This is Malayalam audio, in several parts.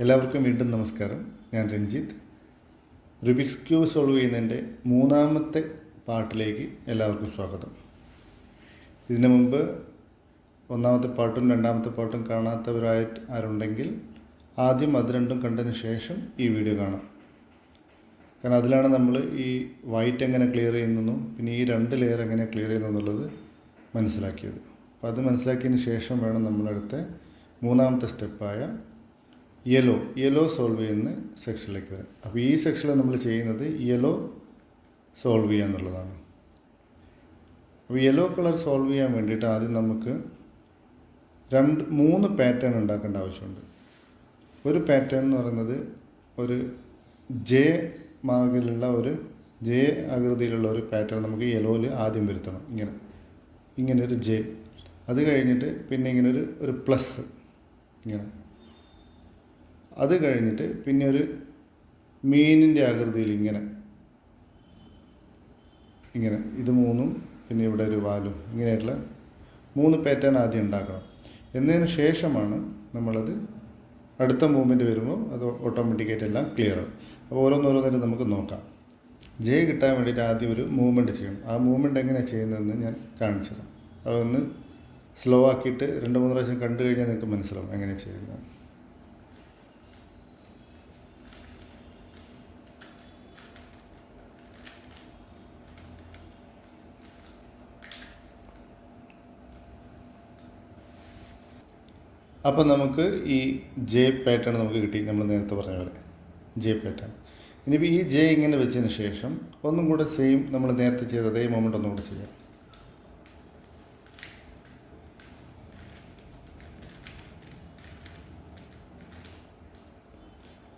എല്ലാവർക്കും വീണ്ടും നമസ്കാരം. ഞാൻ രഞ്ജിത്ത്. റുബിക്സ് ക്യൂബ് സോൾവ് ചെയ്യുന്നതിൻ്റെ മൂന്നാമത്തെ പാർട്ടിലേക്ക് എല്ലാവർക്കും സ്വാഗതം. ഇതിനു മുമ്പ് ഒന്നാമത്തെ പാർട്ടും രണ്ടാമത്തെ പാർട്ടും കാണാത്തവരായിട്ട് ആരുണ്ടെങ്കിൽ ആദ്യം അത് രണ്ടും കണ്ടതിന് ശേഷം ഈ വീഡിയോ കാണാം. കാരണം അതിലാണ് നമ്മൾ ഈ വൈറ്റ് എങ്ങനെ ക്ലിയർ ചെയ്യുന്നതെന്നും പിന്നെ ഈ രണ്ട് ലെയർ എങ്ങനെ ക്ലിയർ ചെയ്യുന്നതെന്നുള്ളത് മനസ്സിലാക്കിയത്. അപ്പോൾ അത് മനസ്സിലാക്കിയതിന് ശേഷം വേണം നമ്മളടുത്ത മൂന്നാമത്തെ സ്റ്റെപ്പായ യെല്ലോ സോൾവ് ചെയ്യുന്ന സെക്ഷനിലേക്ക് വരാം. അപ്പോൾ ഈ സെക്ഷനിൽ നമ്മൾ ചെയ്യുന്നത് യെല്ലോ സോൾവ് ചെയ്യുക എന്നുള്ളതാണ്. അപ്പോൾ യെല്ലോ കളർ സോൾവ് ചെയ്യാൻ വേണ്ടിയിട്ട് ആദ്യം നമുക്ക് മൂന്ന് പാറ്റേൺ ഉണ്ടാക്കേണ്ട ആവശ്യമുണ്ട്. ഒരു പാറ്റേൺ എന്ന് പറയുന്നത് ഒരു ജെ മാർഗിലുള്ള ഒരു ജെ ആകൃതിയിലുള്ള ഒരു പാറ്റേൺ നമുക്ക് യെല്ലോയിൽ ആദ്യം വരുത്തണം. ഇങ്ങനെ ഒരു ജെ, അത് കഴിഞ്ഞിട്ട് പിന്നെ ഇങ്ങനെ ഒരു പ്ലസ്, ഇങ്ങനെ അത് കഴിഞ്ഞിട്ട് പിന്നെ ഒരു മീനിൻ്റെ ആകൃതിയിൽ ഇങ്ങനെ ഇത് മൂന്നും പിന്നെ ഇവിടെ ഒരു വാലും, ഇങ്ങനെയായിട്ടുള്ള മൂന്ന് പാറ്റേൺ ആദ്യം ഉണ്ടാക്കണം. എന്നതിന് ശേഷമാണ് നമ്മളത് അടുത്ത മൂവ്മെൻറ്റ് വരുമ്പോൾ അത് ഓട്ടോമാറ്റിക്കായിട്ട് എല്ലാം ക്ലിയർ ആവും. അപ്പോൾ ഓരോന്നോരോന്നായിട്ട് നമുക്ക് നോക്കാം. ജെ കിട്ടാൻ വേണ്ടിയിട്ട് ആദ്യം ഒരു മൂവ്മെൻറ്റ് ചെയ്യണം. ആ മൂവ്മെൻറ്റ് എങ്ങനെയാണ് ചെയ്യുന്നതെന്ന് ഞാൻ കാണിച്ചു തരാം. അതൊന്ന് സ്ലോ ആക്കിയിട്ട് 2-3 പ്രാവശ്യം കണ്ടു കഴിഞ്ഞാൽ നിങ്ങൾക്ക് മനസ്സിലാവും എങ്ങനെ ചെയ്യുന്നത്. അപ്പോൾ നമുക്ക് ഈ ജെ പാറ്റേൺ നമുക്ക് കിട്ടി, നമ്മൾ നേരത്തെ പറഞ്ഞ പോലെ ജെ പാറ്റേൺ. ഇനിയിപ്പോൾ ഈ ജെ ഇങ്ങനെ വെച്ചതിന് ശേഷം ഒന്നും കൂടെ സെയിം നമ്മൾ നേരത്തെ ചെയ്ത അതേ മൊമെൻ്റ് ഒന്നും കൂടെ ചെയ്യാം.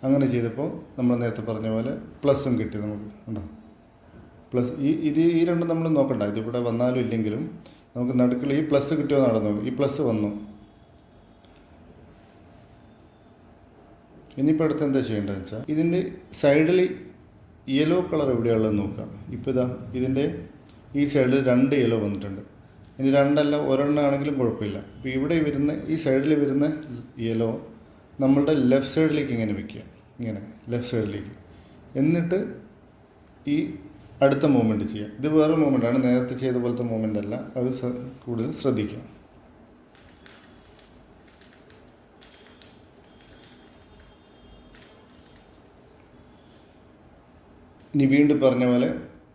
അങ്ങനെ ചെയ്തപ്പോൾ നമ്മൾ നേരത്തെ പറഞ്ഞ പോലെ പ്ലസും കിട്ടി നമുക്ക്. ഉണ്ടോ പ്ലസ്? ഈ രണ്ടും നമ്മൾ നോക്കണ്ട, ഇതിവിടെ വന്നാലും ഇല്ലെങ്കിലും നമുക്ക് നടുക്കിൽ ഈ പ്ലസ് കിട്ടിയോ നടന്നു. ഈ പ്ലസ് വന്നു. ഇനിയിപ്പോൾ അടുത്ത് എന്താ ചെയ്യേണ്ടതെന്ന് വെച്ചാൽ ഇതിൻ്റെ സൈഡിൽ യെല്ലോ കളർ എവിടെയുള്ളതെന്ന് നോക്കുക. ഇപ്പോൾ ഇതിൻ്റെ ഈ സൈഡിൽ 2 യെല്ലോ വന്നിട്ടുണ്ട്. ഇനി 2 അല്ല, ഒരെണ്ണമാണെങ്കിലും കുഴപ്പമില്ല. അപ്പോൾ ഇവിടെ വരുന്ന ഈ സൈഡിൽ വരുന്ന യെല്ലോ നമ്മളുടെ ലെഫ്റ്റ് സൈഡിലേക്ക് ഇങ്ങനെ വയ്ക്കുക, ഇങ്ങനെ ലെഫ്റ്റ് സൈഡിലേക്ക്. എന്നിട്ട് ഈ അടുത്ത മൂവ്മെൻറ്റ് ചെയ്യുക. ഇത് വേറെ മൂവ്മെൻറ്റാണ്, നേരത്തെ ചെയ്ത പോലത്തെ മൂവ്മെൻ്റ് അല്ല. അത് കൂടുതൽ ശ്രദ്ധിക്കുക. ഇനി വീണ്ടും പറഞ്ഞ പോലെ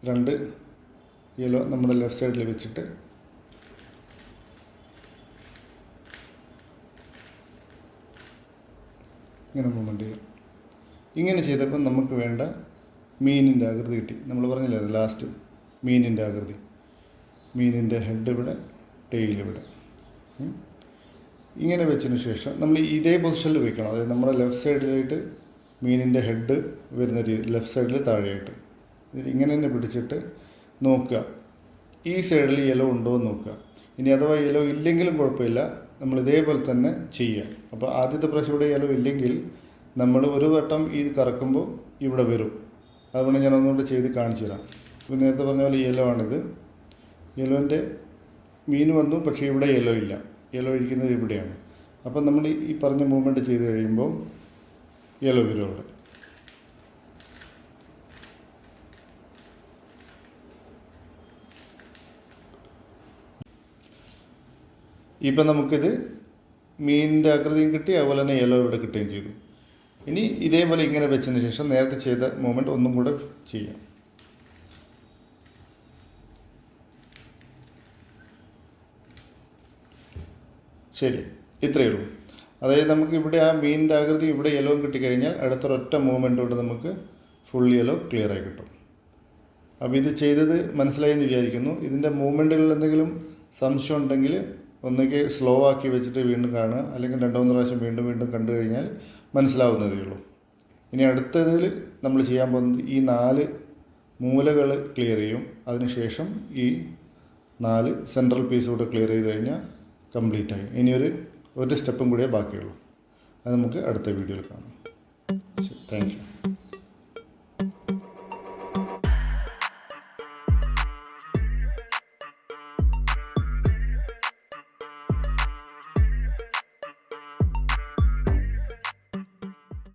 2 യെല്ലോ നമ്മുടെ ലെഫ്റ്റ് സൈഡിൽ വെച്ചിട്ട് ഇങ്ങനെ മൂവ്മെൻറ്റ് ചെയ്യും. ഇങ്ങനെ ചെയ്തപ്പോൾ നമുക്ക് വേണ്ട മീനിൻ്റെ ആകൃതി കിട്ടി. നമ്മൾ പറഞ്ഞില്ലേ അത് ലാസ്റ്റ് മീനിൻ്റെ ആകൃതി. മീനിൻ്റെ ഹെഡ് ഇവിടെ, ടെയിൽ ഇവിടെ. ഇങ്ങനെ വെച്ചതിന് ശേഷം നമ്മൾ ഇതേ പൊസിഷനിൽ വെക്കണം. അതായത് നമ്മുടെ ലെഫ്റ്റ് സൈഡിലായിട്ട് മീനിൻ്റെ ഹെഡ് വരുന്ന രീതി, ലെഫ്റ്റ് സൈഡിൽ താഴെയായിട്ട് ഇങ്ങനെ തന്നെ പിടിച്ചിട്ട് നോക്കുക ഈ സൈഡിൽ യെല്ലോ ഉണ്ടോ എന്ന് നോക്കുക. ഇനി അഥവാ യെല്ലോ ഇല്ലെങ്കിലും കുഴപ്പമില്ല, നമ്മൾ ഇതേപോലെ തന്നെ ചെയ്യുക. അപ്പോൾ ആദ്യത്തെ പ്രാവശ്യം ഇവിടെ യെല്ലോ ഇല്ലെങ്കിൽ നമ്മൾ ഒരു വട്ടം ഇത് കറക്കുമ്പോൾ ഇവിടെ വരും. അതുകൊണ്ട് ഞാൻ ഒന്നുകൂടെ ചെയ്ത് കാണിച്ചു തരാം. ഇപ്പോൾ നേരത്തെ പറഞ്ഞ പോലെ യെല്ലോ ആണിത്. യെല്ലോൻ്റെ മീൻ വന്നു, പക്ഷേ ഇവിടെ യെല്ലോ ഇല്ല. യെല്ലോ ഇരിക്കുന്നത് ഇവിടെയാണ്. അപ്പം നമ്മൾ ഈ പറഞ്ഞ മൂവ്മെൻറ്റ് ചെയ്ത് കഴിയുമ്പോൾ യെല്ലോ വരും അവിടെ. ഇപ്പം നമുക്കിത് മീനിൻ്റെ ആകൃതിയും കിട്ടി, അതുപോലെ തന്നെ യെല്ലോ ഇവിടെ കിട്ടുകയും ചെയ്തു. ഇനി ഇതേപോലെ ഇങ്ങനെ വെച്ചതിന് ശേഷം നേരത്തെ ചെയ്ത മൂവ്മെൻറ്റ് ഒന്നും കൂടെ ചെയ്യാം. ശരി, ഇത്രയേ ഉള്ളൂ. അതായത് നമുക്ക് ഇവിടെ ആ മീനിൻ്റെ ആകൃതി ഇവിടെ യെല്ലോ കിട്ടിക്കഴിഞ്ഞാൽ അടുത്തൊരൊറ്റ മൂവ്മെൻറ്റ് കൊണ്ട് നമുക്ക് ഫുൾ യെല്ലോ ക്ലിയർ ആയി കിട്ടും. അപ്പോൾ ഇത് ചെയ്തത് മനസ്സിലായി എന്ന് വിചാരിക്കുന്നു. ഇതിൻ്റെ മൂവ്മെൻറ്റുകളിൽ എന്തെങ്കിലും സംശയം ഉണ്ടെങ്കിൽ ഒന്നുകിൽ സ്ലോ ആക്കി വെച്ചിട്ട് വീണ്ടും കാണുക, അല്ലെങ്കിൽ 2-3 പ്രാവശ്യം വീണ്ടും കണ്ടു കഴിഞ്ഞാൽ മനസ്സിലാവുന്നതേ ഉള്ളൂ. ഇനി അടുത്തതിൽ നമ്മൾ ചെയ്യാൻ പോകുന്നത് ഈ 4 മൂലകൾ ക്ലിയർ ചെയ്യും. അതിനുശേഷം ഈ 4 സെൻട്രൽ പീസ് കൂടെ ക്ലിയർ ചെയ്ത് കഴിഞ്ഞാൽ കംപ്ലീറ്റ് ആയി. ഇനി ഒരു സ്റ്റെപ്പും കൂടിയേ ബാക്കിയുള്ളൂ. അത് നമുക്ക് അടുത്ത വീഡിയോയിൽ കാണാം. Thank you.